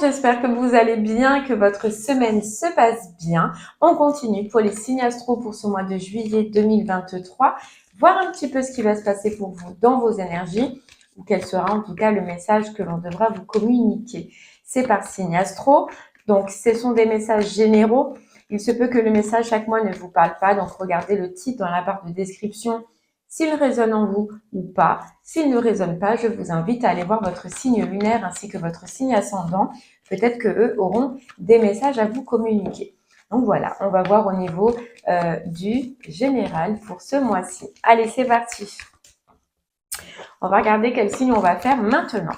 j'espère que vous allez bien, que votre semaine se passe bien. On continue pour les signes astro pour ce mois de juillet 2023, voir un petit peu ce qui va se passer pour vous dans vos énergies, ou quel sera en tout cas le message que l'on devra vous communiquer. C'est par signe astro, donc ce sont des messages généraux. Il se peut que le message chaque mois ne vous parle pas, donc regardez le titre dans la barre de description s'il résonne en vous ou pas. S'il ne résonne pas, je vous invite à aller voir votre signe lunaire ainsi que votre signe ascendant. Peut-être qu'eux auront des messages à vous communiquer. Donc voilà, on va voir au niveau du général pour ce mois-ci. Allez, c'est parti. On va regarder quel signe on va faire maintenant.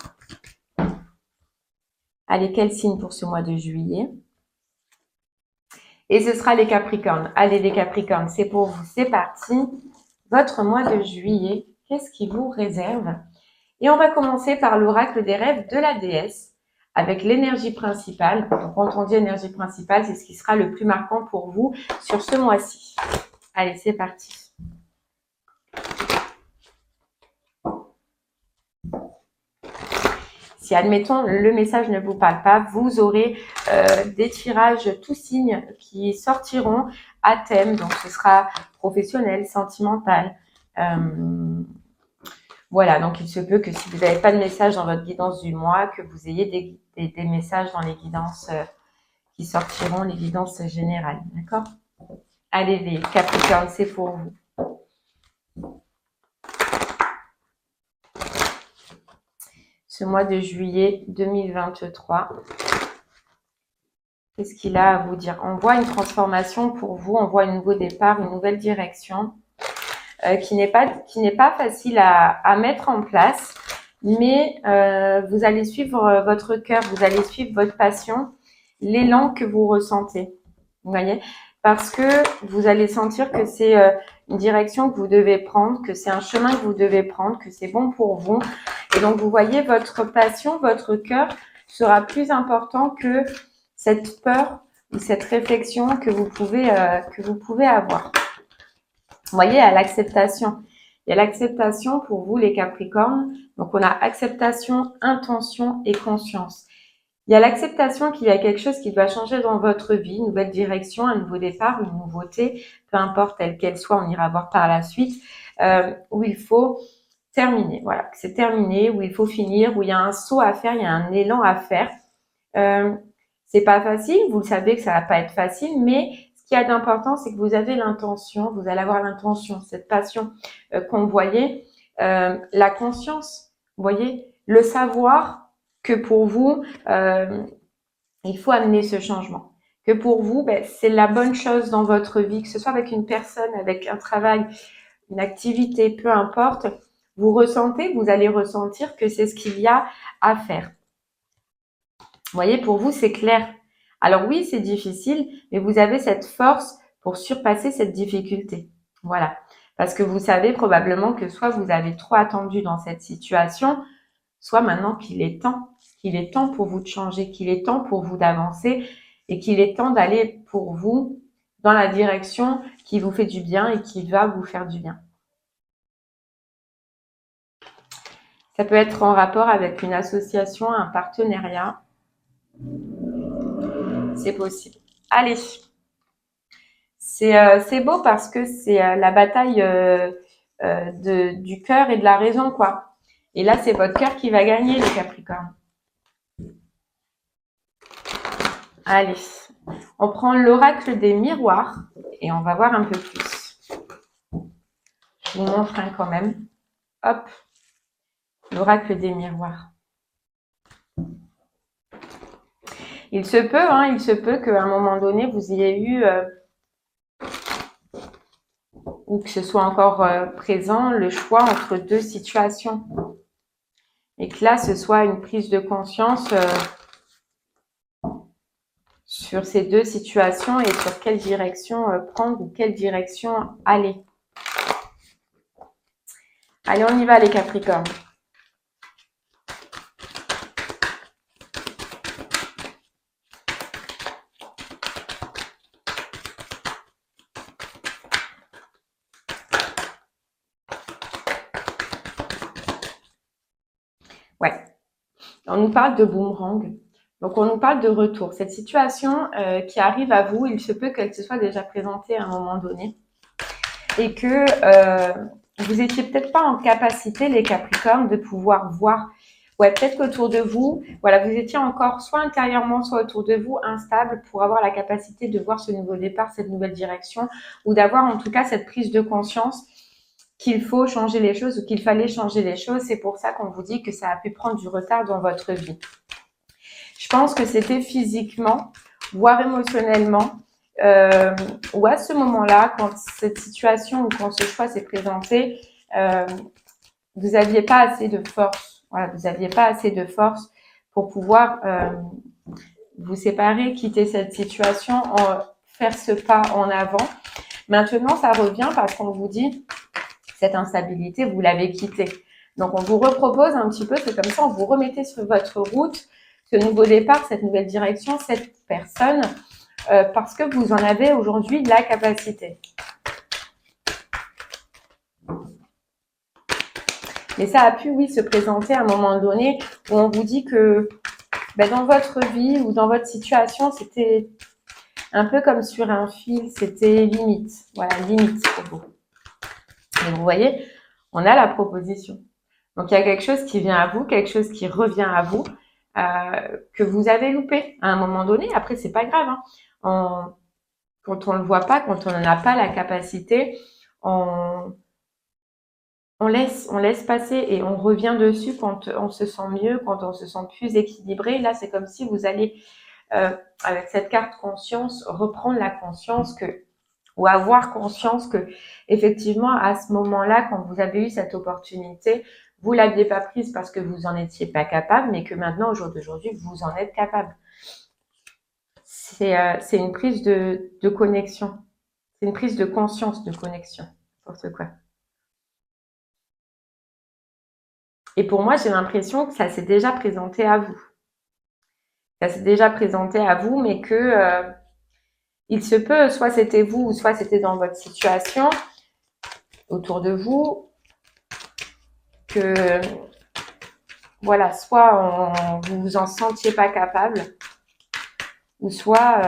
Allez, quel signe pour ce mois de juillet? Et ce sera les Capricornes. Allez, les Capricornes, c'est pour vous, c'est parti. Votre mois de juillet, qu'est-ce qui vous réserve? Et on va commencer par l'oracle des rêves de la déesse avec l'énergie principale. Donc, quand on dit énergie principale, c'est ce qui sera le plus marquant pour vous sur ce mois-ci. Allez, c'est parti. Si, admettons, le message ne vous parle pas, vous aurez des tirages tous signes qui sortiront à thème. Donc, ce sera professionnel, sentimental. Voilà, donc il se peut que si vous n'avez pas de message dans votre guidance du mois, que vous ayez des messages dans les guidances qui sortiront, les guidances générales. D'accord? Allez, les Capricornes, c'est pour vous. Ce mois de juillet 2023. Qu'est-ce qu'il a à vous dire? On voit une transformation pour vous, on voit un nouveau départ, une nouvelle direction qui n'est pas facile à mettre en place, mais vous allez suivre votre cœur, vous allez suivre votre passion, l'élan que vous ressentez. Vous voyez? Parce que vous allez sentir que c'est une direction que vous devez prendre, que c'est un chemin que vous devez prendre, que c'est bon pour vous. Et donc, vous voyez, votre passion, votre cœur sera plus important que cette peur ou cette réflexion que vous pouvez avoir. Vous voyez, à l'acceptation. Il y a l'acceptation pour vous, les Capricornes. Donc, on a acceptation, intention et conscience. Il y a l'acceptation qu'il y a quelque chose qui doit changer dans votre vie, une nouvelle direction, un nouveau départ, une nouveauté, peu importe telle qu'elle soit, on ira voir par la suite, où il faut terminer. Voilà, c'est terminé, où il faut finir, où il y a un saut à faire, il y a un élan à faire. C'est pas facile, vous le savez que ça va pas être facile, mais ce qu'il y a d'important, c'est que vous avez l'intention, vous allez avoir l'intention, cette passion qu'on voyait, la conscience, vous voyez, le savoir que pour vous, il faut amener ce changement. Que pour vous, c'est la bonne chose dans votre vie, que ce soit avec une personne, avec un travail, une activité, peu importe, vous ressentez, vous allez ressentir que c'est ce qu'il y a à faire. Vous voyez, pour vous, c'est clair. Alors oui, c'est difficile, mais vous avez cette force pour surpasser cette difficulté. Voilà. Parce que vous savez probablement que soit vous avez trop attendu dans cette situation, soit maintenant qu'il est temps pour vous de changer, qu'il est temps pour vous d'avancer et qu'il est temps d'aller pour vous dans la direction qui vous fait du bien et qui va vous faire du bien. Ça peut être en rapport avec une association, un partenariat. C'est possible. Allez. C'est beau parce que c'est la bataille du cœur et de la raison, quoi. Et là, c'est votre cœur qui va gagner, les Capricornes. Allez, on prend l'oracle des miroirs et on va voir un peu plus. Je vous montre un quand même. Hop, l'oracle des miroirs. Il se peut qu'à un moment donné, vous ayez eu, ou que ce soit encore présent, le choix entre deux situations. Et que là, ce soit une prise de conscience sur ces deux situations et sur quelle direction prendre ou quelle direction aller. Allez, on y va les Capricornes. Ouais, on nous parle de boomerang. Donc, on nous parle de retour. Cette situation qui arrive à vous, il se peut qu'elle se soit déjà présentée à un moment donné et que vous étiez peut-être pas en capacité, les Capricornes, de pouvoir voir. Ouais, peut-être qu'autour de vous, voilà, vous étiez encore soit intérieurement, soit autour de vous, instable pour avoir la capacité de voir ce nouveau départ, cette nouvelle direction, ou d'avoir en tout cas cette prise de conscience qu'il faut changer les choses ou qu'il fallait changer les choses. C'est pour ça qu'on vous dit que ça a pu prendre du retard dans votre vie. Je pense que c'était physiquement, voire émotionnellement, ou à ce moment-là, quand cette situation ou quand ce choix s'est présenté, vous n'aviez pas assez de force. Voilà, vous n'aviez pas assez de force pour pouvoir vous séparer, quitter cette situation, faire ce pas en avant. Maintenant, ça revient parce qu'on vous dit cette instabilité, vous l'avez quittée. Donc, on vous repropose un petit peu, c'est comme ça, on vous remettez sur votre route ce nouveau départ, cette nouvelle direction, cette personne, parce que vous en avez aujourd'hui la capacité. Mais ça a pu, oui, se présenter à un moment donné où on vous dit que dans votre vie ou dans votre situation, c'était un peu comme sur un fil, c'était limite. Voilà, limite pour vous. Et vous voyez, on a la proposition. Donc, il y a quelque chose qui vient à vous, quelque chose qui revient à vous, que vous avez loupé à un moment donné. Après, c'est pas grave. Quand on le voit pas, quand on n'en a pas la capacité, on laisse passer et on revient dessus quand on se sent mieux, quand on se sent plus équilibré. Là, c'est comme si vous allez, avec cette carte conscience, reprendre la conscience ou avoir conscience que, effectivement, à ce moment-là, quand vous avez eu cette opportunité, vous l'aviez pas prise parce que vous en étiez pas capable, mais que maintenant, au jour d'aujourd'hui, vous en êtes capable. C'est une prise de connexion. C'est une prise de conscience de connexion. N'importe quoi. Et pour moi, j'ai l'impression que ça s'est déjà présenté à vous. Ça s'est déjà présenté à vous, mais que il se peut, soit c'était vous, ou soit c'était dans votre situation, autour de vous, que voilà, soit vous vous en sentiez pas capable, ou soit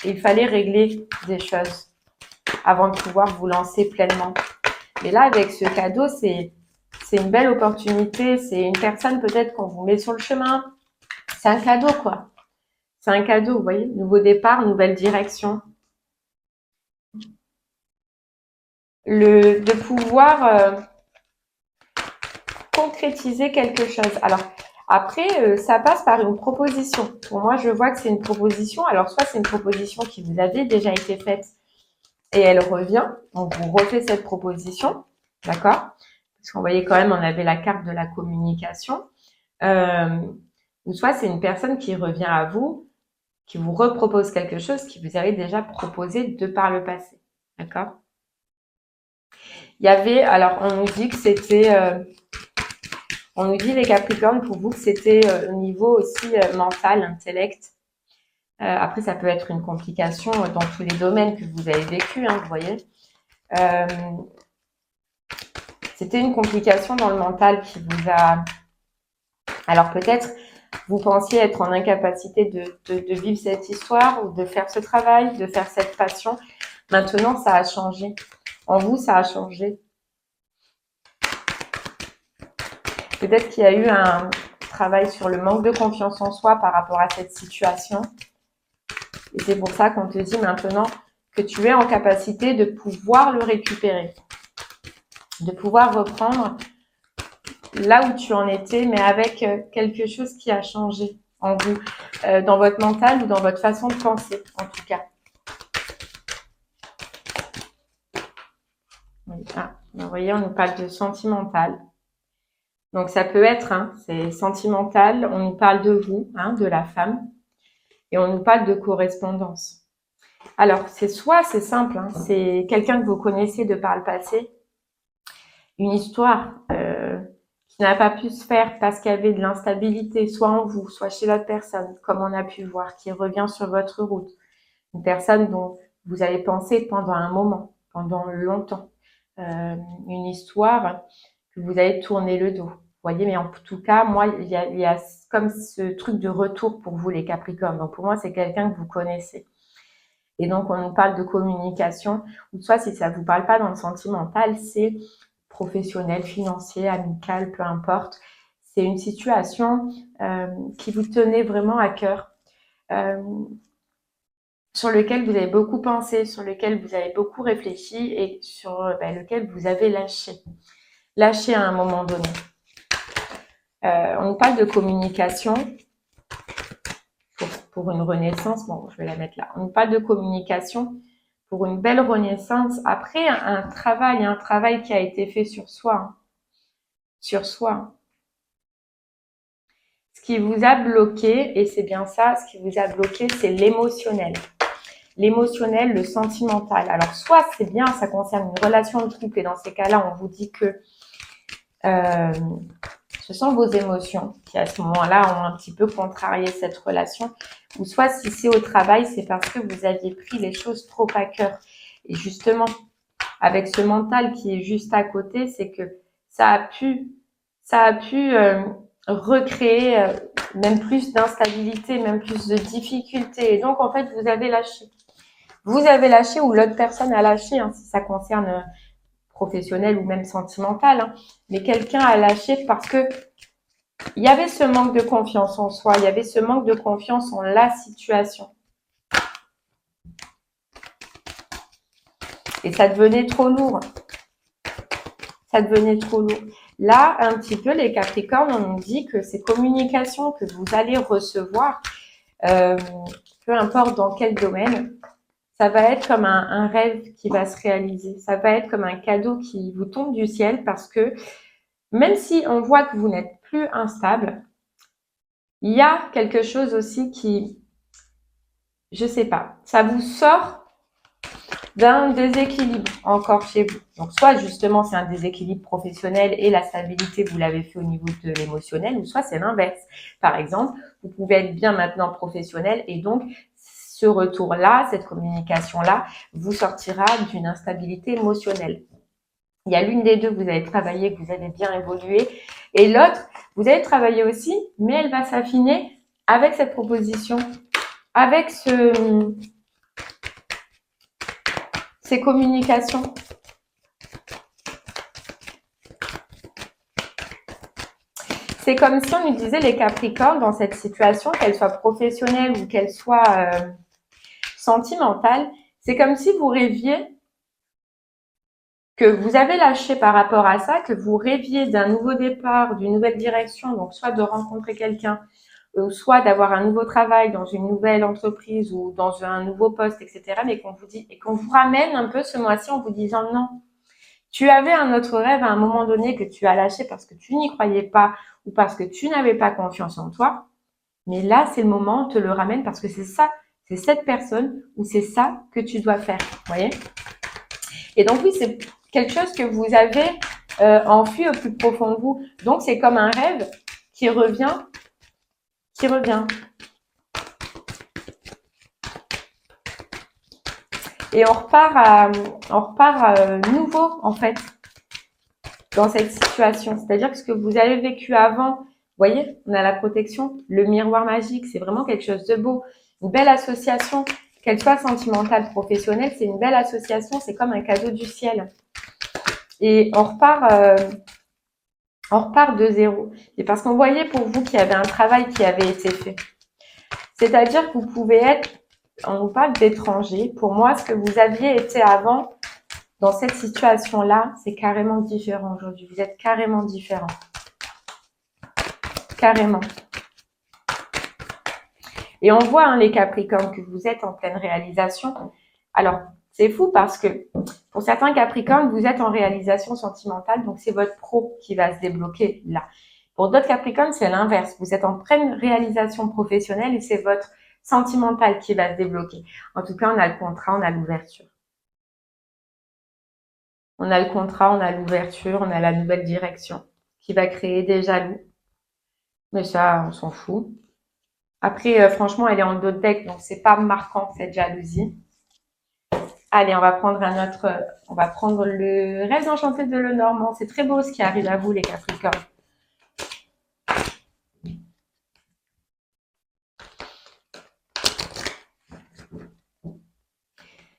il fallait régler des choses avant de pouvoir vous lancer pleinement. Et là, avec ce cadeau, c'est une belle opportunité, c'est une personne peut-être qu'on vous met sur le chemin. C'est un cadeau, quoi. C'est un cadeau, vous voyez, nouveau départ, nouvelle direction. De pouvoir concrétiser quelque chose. Alors, après, ça passe par une proposition. Pour moi, je vois que c'est une proposition. Alors, soit c'est une proposition qui vous avait déjà été faite et elle revient. Donc, vous refait cette proposition. D'accord? Parce qu'on voyait quand même, on avait la carte de la communication. Ou soit c'est une personne qui revient à vous, qui vous repropose quelque chose qui vous avait déjà proposé de par le passé. D'accord? Il y avait, alors on nous dit que c'était, on nous dit les Capricornes pour vous que c'était au niveau aussi mental, intellect. Après, ça peut être une complication dans tous les domaines que vous avez vécu, vous voyez. C'était une complication dans le mental qui vous a... Alors peut-être, vous pensiez être en incapacité de vivre cette histoire ou de faire ce travail, de faire cette passion. Maintenant, ça a changé. En vous, ça a changé. Peut-être qu'il y a eu un travail sur le manque de confiance en soi par rapport à cette situation. Et c'est pour ça qu'on te dit maintenant que tu es en capacité de pouvoir le récupérer, de pouvoir reprendre là où tu en étais, mais avec quelque chose qui a changé en vous, dans votre mental ou dans votre façon de penser, en tout cas. Oui. Ah, vous voyez, on nous parle de sentimental. Donc, ça peut être, c'est sentimental, on nous parle de vous, de la femme, et on nous parle de correspondance. Alors, c'est simple, c'est quelqu'un que vous connaissez de par le passé, une histoire qui n'a pas pu se faire parce qu'il y avait de l'instabilité, soit en vous, soit chez l'autre personne, comme on a pu voir, qui revient sur votre route. Une personne dont vous avez pensé pendant un moment, pendant longtemps. Une histoire que vous avez tourné le dos. voyez, mais en tout cas, moi, il y a comme ce truc de retour pour vous, les Capricornes. Donc, pour moi, c'est quelqu'un que vous connaissez. Et donc, on nous parle de communication, ou soit si ça vous parle pas dans le sentimental, c'est professionnel, financier, amical, peu importe. C'est une situation qui vous tenait vraiment à cœur, euh, sur lequel vous avez beaucoup pensé, sur lequel vous avez beaucoup réfléchi et sur lequel vous avez lâché. Lâché à un moment donné. On nous parle de communication pour une renaissance. Bon, je vais la mettre là. On nous parle de communication pour une belle renaissance. Après, un travail qui a été fait sur soi. Hein. Sur soi. Ce qui vous a bloqué, et c'est bien ça, ce qui vous a bloqué, c'est l'émotionnel. L'émotionnel, le sentimental. Alors, soit c'est bien, ça concerne une relation de couple, et dans ces cas-là, on vous dit que ce sont vos émotions qui, à ce moment-là, ont un petit peu contrarié cette relation. Ou soit, si c'est au travail, c'est parce que vous aviez pris les choses trop à cœur. Et justement, avec ce mental qui est juste à côté, c'est que ça a pu recréer même plus d'instabilité, même plus de difficultés. Et donc, en fait, vous avez lâché. Vous avez lâché ou l'autre personne a lâché, hein, si ça concerne professionnel ou même sentimental. Hein. Mais quelqu'un a lâché parce que il y avait ce manque de confiance en soi, il y avait ce manque de confiance en la situation. Et ça devenait trop lourd. Ça devenait trop lourd. Là, un petit peu, les Capricornes, on nous dit que ces communications que vous allez recevoir, peu importe dans quel domaine, ça va être comme un rêve qui va se réaliser. Ça va être comme un cadeau qui vous tombe du ciel parce que même si on voit que vous n'êtes plus instable, il y a quelque chose aussi qui, je sais pas, ça vous sort d'un déséquilibre encore chez vous. Donc, soit justement, c'est un déséquilibre professionnel et la stabilité, vous l'avez fait au niveau de l'émotionnel, ou soit c'est l'inverse. Par exemple, vous pouvez être bien maintenant professionnel et donc, ce retour-là, cette communication-là, vous sortira d'une instabilité émotionnelle. Il y a l'une des deux, vous avez travaillé, que vous avez bien évolué, et l'autre, vous avez travaillé aussi, mais elle va s'affiner avec cette proposition, avec ces communications. C'est comme si on nous disait les Capricornes dans cette situation, qu'elle soit professionnelle ou qu'elle soit sentimentale, c'est comme si vous rêviez que vous avez lâché par rapport à ça, que vous rêviez d'un nouveau départ, d'une nouvelle direction, donc soit de rencontrer quelqu'un, ou soit d'avoir un nouveau travail dans une nouvelle entreprise ou dans un nouveau poste, etc. Mais qu'on vous dit et qu'on vous ramène un peu ce mois-ci en vous disant non. Tu avais un autre rêve à un moment donné que tu as lâché parce que tu n'y croyais pas ou parce que tu n'avais pas confiance en toi. Mais là, c'est le moment, on te le ramène parce que c'est ça, c'est cette personne ou c'est ça que tu dois faire. Vous voyez? Et donc oui, c'est quelque chose que vous avez enfui au plus profond de vous. Donc c'est comme un rêve qui revient, qui revient. Et on repart nouveau en fait dans cette situation. C'est-à-dire que ce que vous avez vécu avant, vous voyez, on a la protection, le miroir magique, c'est vraiment quelque chose de beau. Une belle association, qu'elle soit sentimentale, professionnelle, c'est une belle association, c'est comme un cadeau du ciel. Et on repart de zéro. Et parce qu'on voyait pour vous qu'il y avait un travail qui avait été fait. C'est-à-dire que vous pouvez être, on nous parle d'étranger. Pour moi, ce que vous aviez été avant, dans cette situation-là, c'est carrément différent aujourd'hui. Vous êtes carrément différent. Carrément. Et on voit, hein, les Capricornes, que vous êtes en pleine réalisation. Alors, c'est fou parce que pour certains Capricornes, vous êtes en réalisation sentimentale, donc c'est votre pro qui va se débloquer là. Pour d'autres Capricornes, c'est l'inverse. Vous êtes en pleine réalisation professionnelle et c'est votre sentimental qui va se débloquer. En tout cas, on a le contrat, on a l'ouverture. On a le contrat, on a l'ouverture, on a la nouvelle direction qui va créer des jaloux. Mais ça, on s'en fout. Après, franchement, elle est en dos de deck, donc c'est pas marquant cette jalousie. Allez, on va prendre on va prendre le rêve enchanté de Lenormand. C'est très beau ce qui arrive à vous, les Capricornes.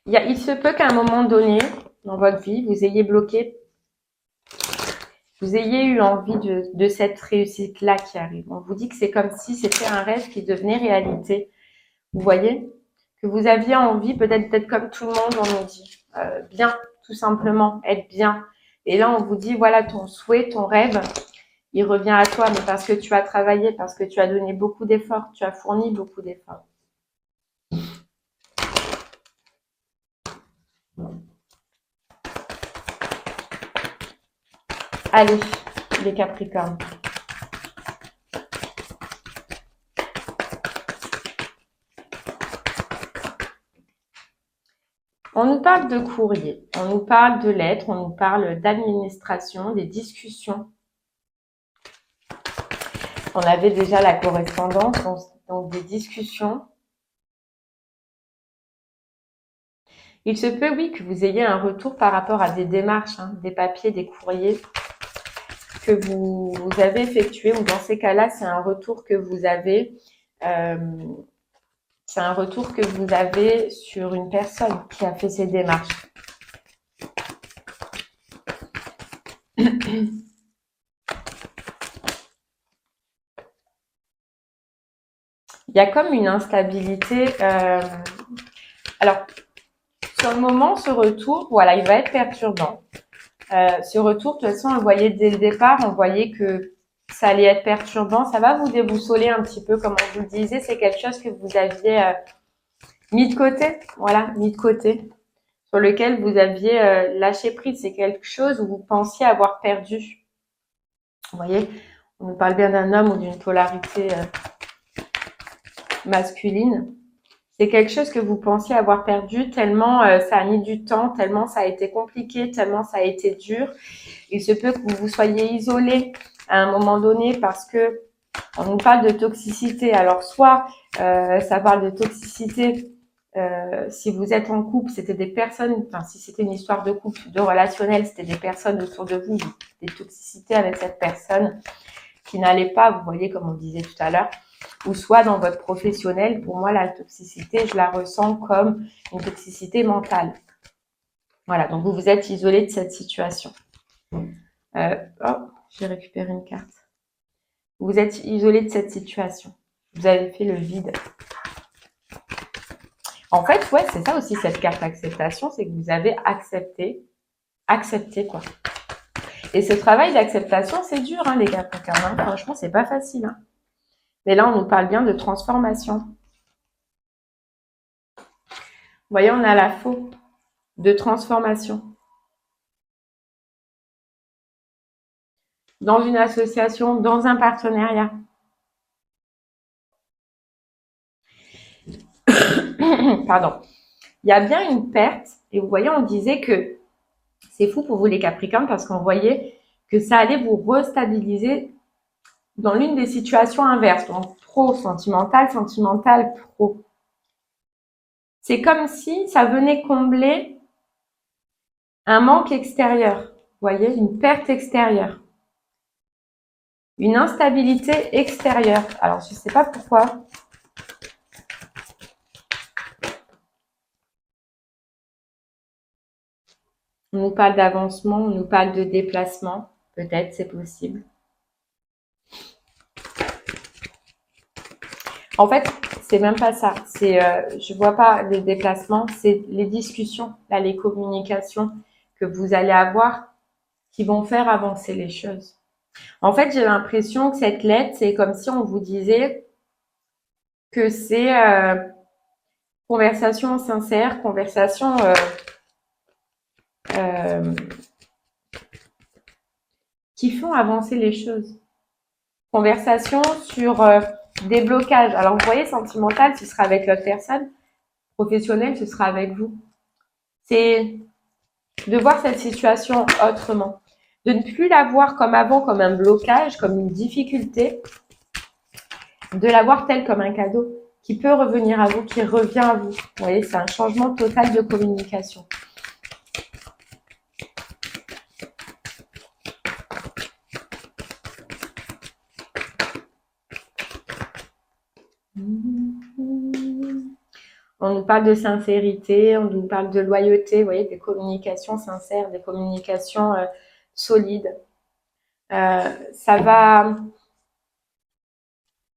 Il se peut qu'à un moment donné, dans votre vie, vous ayez bloqué, vous ayez eu envie de cette réussite-là qui arrive. On vous dit que c'est comme si c'était un rêve qui devenait réalité. Vous voyez? Que vous aviez envie peut-être d'être comme tout le monde, on nous dit. Bien, tout simplement, être bien. Et là, on vous dit, voilà, ton souhait, ton rêve, il revient à toi, mais parce que tu as travaillé, parce que tu as donné beaucoup d'efforts, tu as fourni beaucoup d'efforts. Allez, les Capricornes. On nous parle de courrier, on nous parle de lettres, on nous parle d'administration, des discussions. On avait déjà la correspondance, donc des discussions. Il se peut, oui, que vous ayez un retour par rapport à des démarches, hein, des papiers, des courriers que vous avez effectués, ou dans ces cas-là, c'est un retour que vous avez, sur une personne qui a fait ces démarches. Il y a comme une instabilité. Alors, sur le moment, ce retour, voilà, il va être perturbant. Ce retour, de toute façon, on le voyait dès le départ, on voyait que ça allait être perturbant. Ça va vous déboussoler un petit peu, comme on vous le disait. C'est quelque chose que vous aviez mis de côté, voilà, mis de côté, sur lequel vous aviez lâché prise. C'est quelque chose où vous pensiez avoir perdu. Vous voyez, on nous parle bien d'un homme ou d'une polarité masculine. C'est quelque chose que vous pensiez avoir perdu tellement ça a mis du temps, tellement ça a été compliqué, tellement ça a été dur. Il se peut que vous vous soyez isolé à un moment donné parce que on nous parle de toxicité. Alors soit ça parle de toxicité si vous êtes en couple, c'était des personnes, enfin si c'était une histoire de couple, de relationnel, c'était des personnes autour de vous, des toxicités avec cette personne qui n'allait pas, vous voyez comme on disait tout à l'heure, ou soit dans votre professionnel. Pour moi, la toxicité, je la ressens comme une toxicité mentale. Voilà, donc vous vous êtes isolé de cette situation. J'ai récupéré une carte. Vous êtes isolé de cette situation. Vous avez fait le vide. En fait, ouais, c'est ça aussi cette carte acceptation, c'est que vous avez accepté quoi. Et ce travail d'acceptation, c'est dur, hein, les Capricornes. Hein. Franchement, c'est pas facile. Hein. Mais là, on nous parle bien de transformation. Vous voyez, on a la faux de transformation. Dans une association, dans un partenariat. Pardon. Il y a bien une perte. Et vous voyez, on disait que c'est fou pour vous les Capricornes parce qu'on voyait que ça allait vous restabiliser dans l'une des situations inverses. Donc pro sentimental, sentimental pro. C'est comme si ça venait combler un manque extérieur. Vous voyez, une perte extérieure. Une instabilité extérieure. Alors, je ne sais pas pourquoi. On nous parle d'avancement, on nous parle de déplacement. Peut-être, c'est possible. En fait, c'est même pas ça. Je vois pas les déplacements, c'est les discussions, là, les communications que vous allez avoir qui vont faire avancer les choses. En fait, j'ai l'impression que cette lettre, c'est comme si on vous disait que c'est conversation sincère, conversation qui font avancer les choses. Conversation sur des blocages. Alors, vous voyez, sentimental, ce sera avec l'autre personne. Professionnel, ce sera avec vous. C'est de voir cette situation autrement. De ne plus la voir comme avant, comme un blocage, comme une difficulté. De la voir telle comme un cadeau qui peut revenir à vous, qui revient à vous. Vous voyez, c'est un changement total de communication. On nous parle de sincérité, on nous parle de loyauté, vous voyez, des communications sincères, des communications solides. Ça va,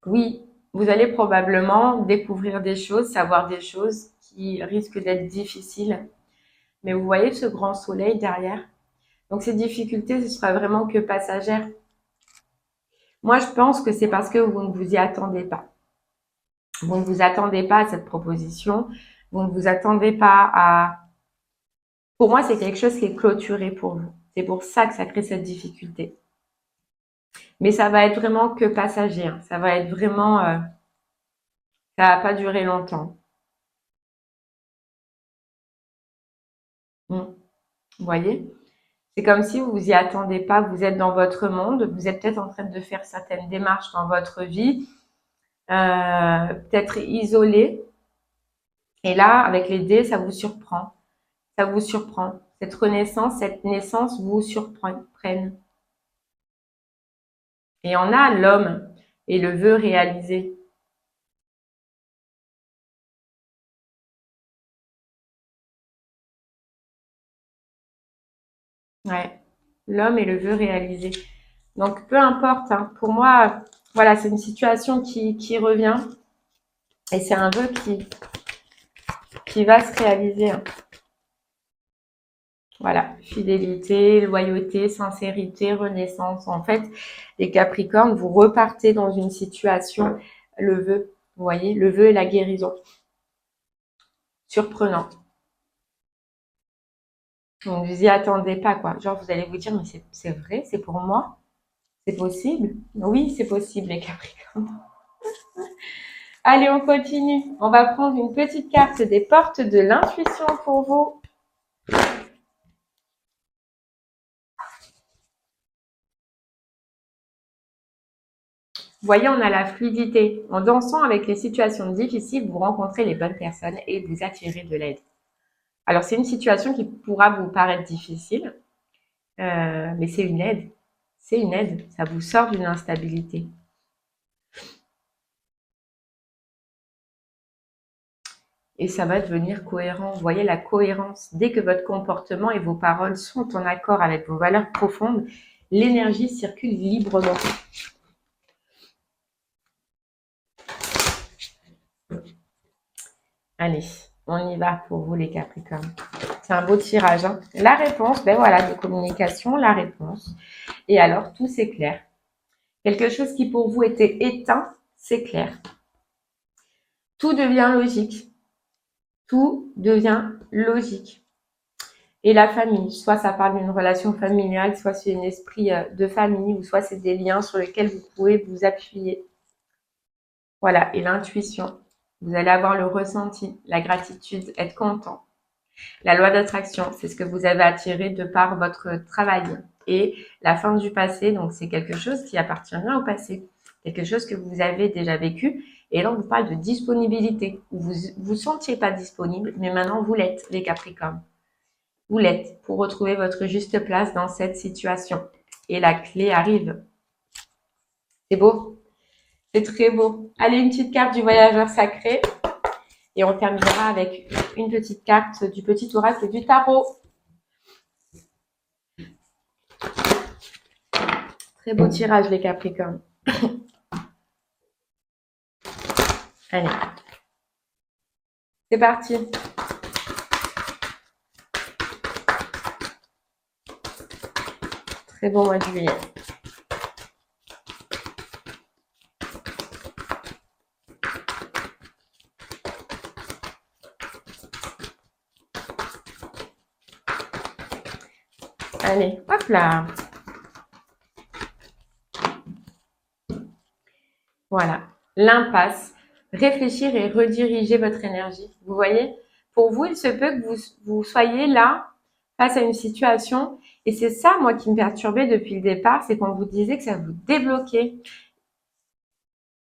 oui, vous allez probablement découvrir des choses, savoir des choses qui risquent d'être difficiles. Mais vous voyez ce grand soleil derrière? Donc ces difficultés, ce sera vraiment que passagère. Moi, je pense que c'est parce que vous ne vous y attendez pas. Vous ne vous attendez pas à cette proposition. Vous ne vous attendez pas à... Pour moi, c'est quelque chose qui est clôturé pour vous. C'est pour ça que ça crée cette difficulté. Mais ça va être vraiment que passager. Hein. Ça va être vraiment... ça va pas durer longtemps. Vous voyez? C'est comme si vous vous y attendez pas. Vous êtes dans votre monde. Vous êtes peut-être en train de faire certaines démarches dans votre vie. Peut-être isolé. Et là, avec les dés, ça vous surprend. Ça vous surprend. Cette renaissance, cette naissance vous surprennent. Et on a l'homme et le vœu réalisé. Ouais. L'homme et le vœu réalisé. Donc, peu importe. Hein. Pour moi, voilà, c'est une situation qui revient. Et c'est un vœu qui va se réaliser. Hein. Voilà. Fidélité, loyauté, sincérité, renaissance. En fait, les Capricornes, vous repartez dans une situation, le vœu. Vous voyez, le vœu et la guérison. Surprenant. Vous ne vous y attendez pas, quoi. Genre, vous allez vous dire, mais c'est vrai, c'est pour moi, c'est possible. Oui, c'est possible, les Capricornes. Allez, on continue. On va prendre une petite carte des portes de l'intuition pour vous. Vous voyez, on a la fluidité. En dansant avec les situations difficiles, vous rencontrez les bonnes personnes et vous attirez de l'aide. Alors, c'est une situation qui pourra vous paraître difficile, mais c'est une aide. C'est une aide. Ça vous sort d'une instabilité. Et ça va devenir cohérent. Vous voyez la cohérence. Dès que votre comportement et vos paroles sont en accord avec vos valeurs profondes, l'énergie circule librement. Allez, on y va pour vous les Capricornes. C'est un beau tirage. Hein. La réponse, ben voilà, de communication, la réponse. Et alors, tout s'éclaire. Quelque chose qui pour vous était éteint s'éclaire. Tout devient logique. Tout devient logique. Et la famille, soit ça parle d'une relation familiale, soit c'est un esprit de famille, ou soit c'est des liens sur lesquels vous pouvez vous appuyer. Voilà, et l'intuition. Vous allez avoir le ressenti, la gratitude, être content. La loi d'attraction, c'est ce que vous avez attiré de par votre travail. Et la fin du passé, donc c'est quelque chose qui appartient bien au passé. Quelque chose que vous avez déjà vécu. Et là, on vous parle de disponibilité. Vous vous sentiez pas disponible, mais maintenant vous l'êtes, les Capricornes. Vous l'êtes pour retrouver votre juste place dans cette situation. Et la clé arrive. C'est beau. C'est très beau. Allez, une petite carte du voyageur sacré. Et on terminera avec une petite carte du petit oracle du tarot. Très beau tirage, les Capricornes. Allez. C'est parti. Très bon mois de juillet. Allez, hop là. Voilà. L'impasse. Réfléchir et rediriger votre énergie. Vous voyez? Pour vous, il se peut que vous soyez là, face à une situation. Et c'est ça, moi, qui me perturbait depuis le départ, c'est qu'on vous disait que ça vous débloquait.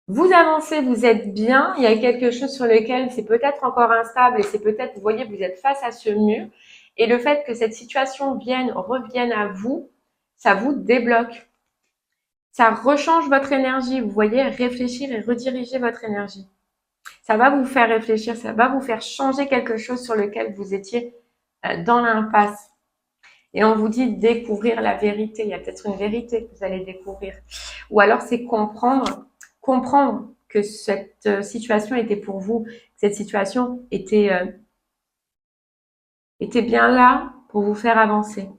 Vous avancez, vous êtes bien, il y a quelque chose sur lequel c'est peut-être encore instable et c'est peut-être, vous voyez, vous êtes face à ce mur. Et le fait que cette situation revienne à vous, ça vous débloque. Ça rechange votre énergie, vous voyez, réfléchir et rediriger votre énergie. Ça va vous faire réfléchir, ça va vous faire changer quelque chose sur lequel vous étiez dans l'impasse. Et on vous dit découvrir la vérité. Il y a peut-être une vérité que vous allez découvrir. Ou alors c'est comprendre que cette situation était pour vous, que cette situation était bien là pour vous faire avancer.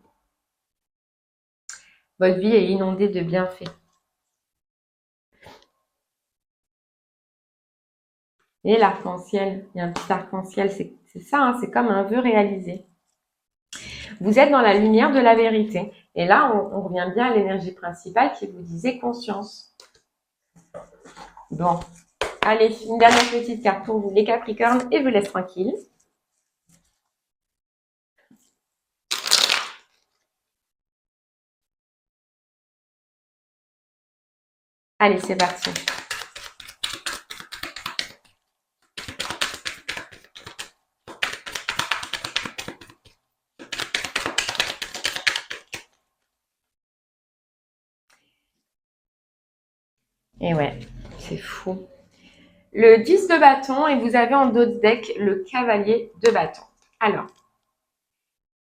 Votre vie est inondée de bienfaits. Et l'arc-en-ciel, il y a un petit arc-en-ciel, c'est ça, hein, c'est comme un vœu réalisé. Vous êtes dans la lumière de la vérité. Et là, on revient bien à l'énergie principale qui vous disait conscience. Bon, allez, une dernière petite carte pour vous, les Capricornes, et je vous laisse tranquille. Allez, c'est parti. Et ouais, c'est fou. Le 10 de bâton et vous avez en dos de deck le cavalier de bâton. Alors,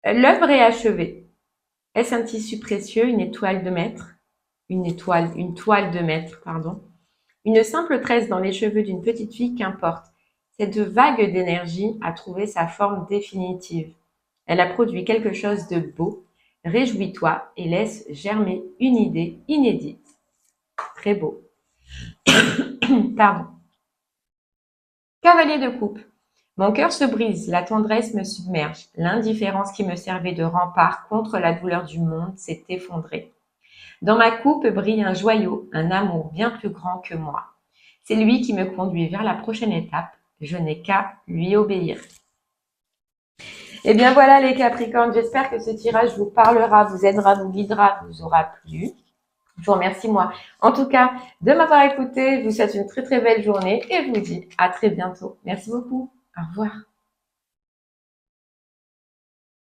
l'œuvre est achevée. Est-ce un tissu précieux, une toile de maître, une toile de maître, pardon. Une simple tresse dans les cheveux d'une petite fille, qu'importe. Cette vague d'énergie a trouvé sa forme définitive. Elle a produit quelque chose de beau. Réjouis-toi et laisse germer une idée inédite. Très beau. Pardon. Cavalier de coupe. Mon cœur se brise, la tendresse me submerge. L'indifférence qui me servait de rempart contre la douleur du monde s'est effondrée. Dans ma coupe brille un joyau, un amour bien plus grand que moi. C'est lui qui me conduit vers la prochaine étape. Je n'ai qu'à lui obéir. Et bien voilà les Capricornes, j'espère que ce tirage vous parlera, vous aidera, vous guidera, vous aura plu. Je vous remercie moi, en tout cas, de m'avoir écouté. Je vous souhaite une très très belle journée et je vous dis à très bientôt. Merci beaucoup. Au revoir.